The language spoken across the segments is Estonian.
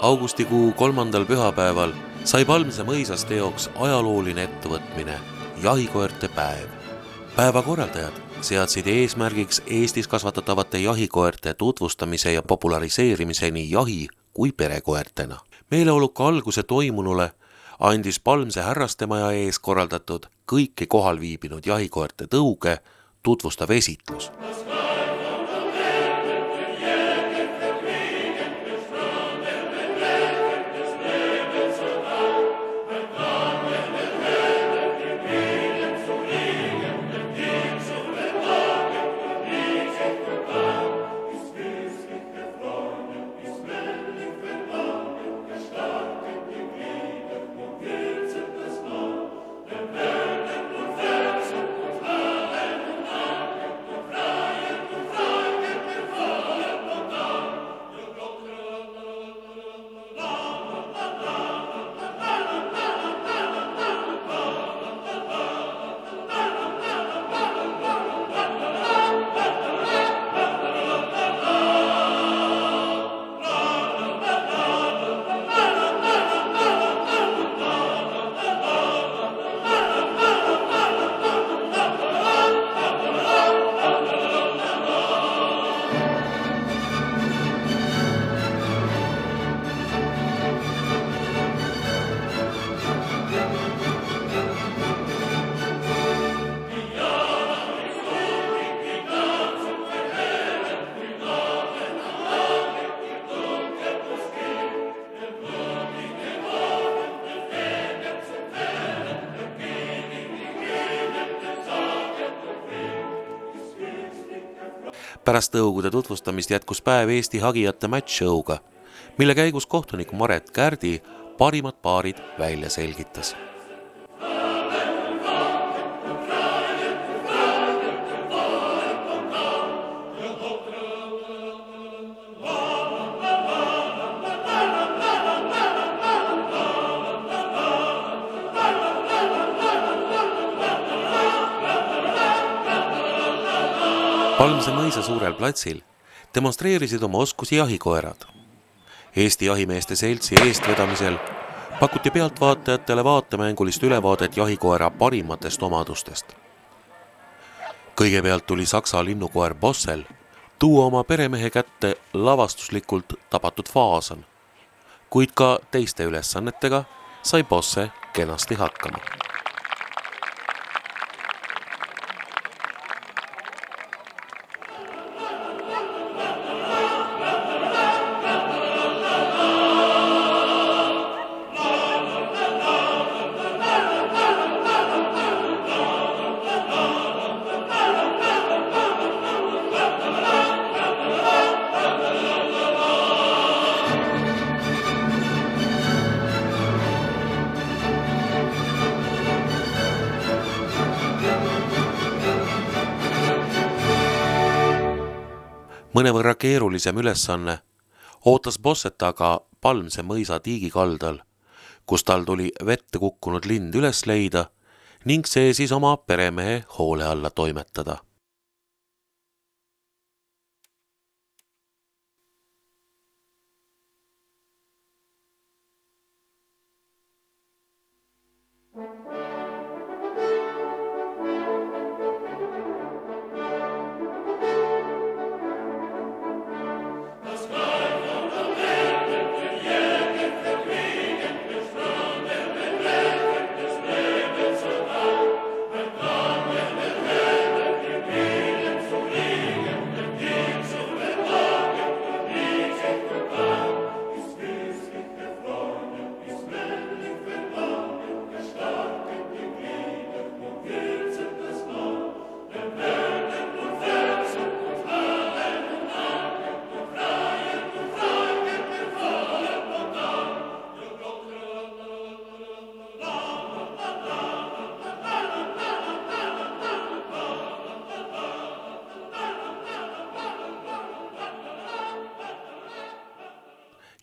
Augustikuu 3. pühapäeval sai Palmse mõisas teoks ajalooline ettevõtmine jahikoerte päev. Päeva korraldajad seadsid eesmärgiks Eestis kasvatatavate jahikoerte tutvustamise ja populariseerimise nii jahi kui perekoertena. Meeleoluka alguse toimunule andis Palmse härrastemaja ees korraldatud kõiki kohal viibinud jahikoerte tõuge tutvustav esitlus. Pärast tõugude tutvustamist jätkus päev Eesti hagijate match-show'ga, mille käigus kohtunik Maret Kärdi parimad paarid välja selgitas. Palmse mõisa suurel platsil demonstreerisid oma oskusi jahikoerad. Eesti jahimeeste seltsi eestvedamisel pakuti pealtvaatajatele vaatemängulist ülevaadet jahikoera parimatest omadustest. Kõigepealt tuli saksa linnukoer Bossel tuua oma peremehe kätte lavastuslikult tabatud faasan, kuid ka teiste ülesannetega sai Bosse kenasti hakkama. Mõnevõrra keerulisem ülesanne ootas Bosset aga Palmse mõisa tiigikaldal, kus tal tuli vette kukkunud lind üles leida ning see siis oma peremehe hoole alla toimetada.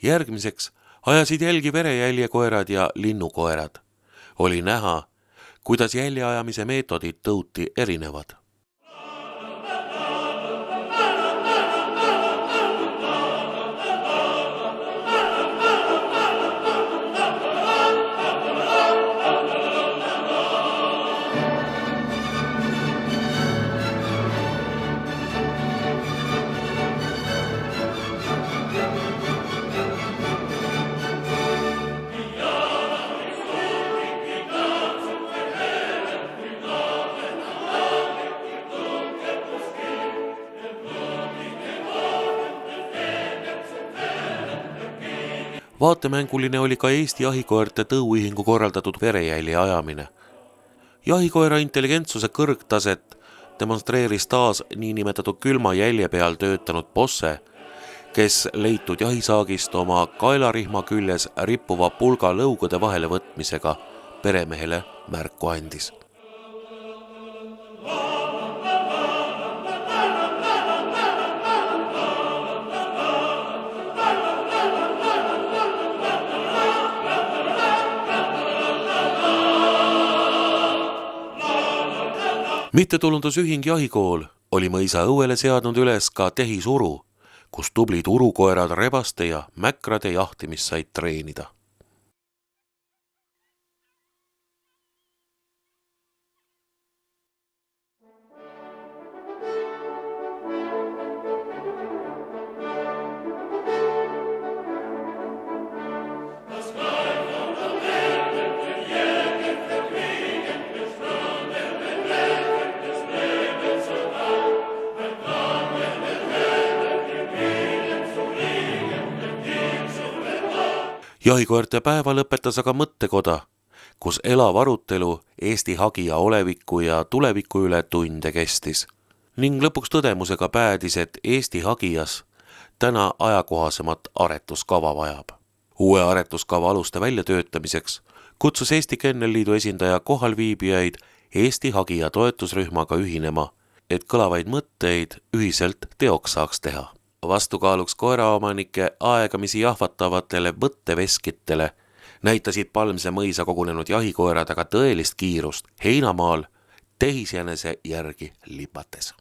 Järgmiseks ajasid jälgi verejäljekoerad ja linnukoerad. Oli näha, kuidas jäljeajamise meetodid tõuti erinevad. Vaatemänguline oli ka Eesti jahikoerte tõuühingu korraldatud verejälje ajamine. Jahikoera intelligentsuse kõrgtaset demonstreeris taas niinimetatud külma jälje peal töötanud bosse, kes leitud jahisaagist oma kaelarihma küljes rippuva pulga lõugude vahele võtmisega peremehele märku andis. Mittetulundusühing Jahikool oli mõisa õuele seadnud üles ka tehisuru, kus tublid urukoerad rebaste ja mäkrade jahtimist said treenida. Jahikoerte päeva lõpetas aga mõttekoda, kus elav arutelu Eesti hagija oleviku ja tuleviku üle tunde kestis. Ning lõpuks tõdemusega päädis, et Eesti hagijas täna ajakohasemat aretuskava vajab. Uue aretuskava aluste väljatöötamiseks kutsus Eesti Kennelliidu esindaja kohalviibijaid Eesti hagija toetusrühmaga ühinema, et kõlavaid mõtteid ühiselt teoks saaks teha. Vastukaaluks koeraomanike aegamisi jahvatavatele võtteveskitele näitasid Palmse mõisa kogunenud jahikoerad aga tõelist kiirust heinamaal tehisjänese järgi lipates.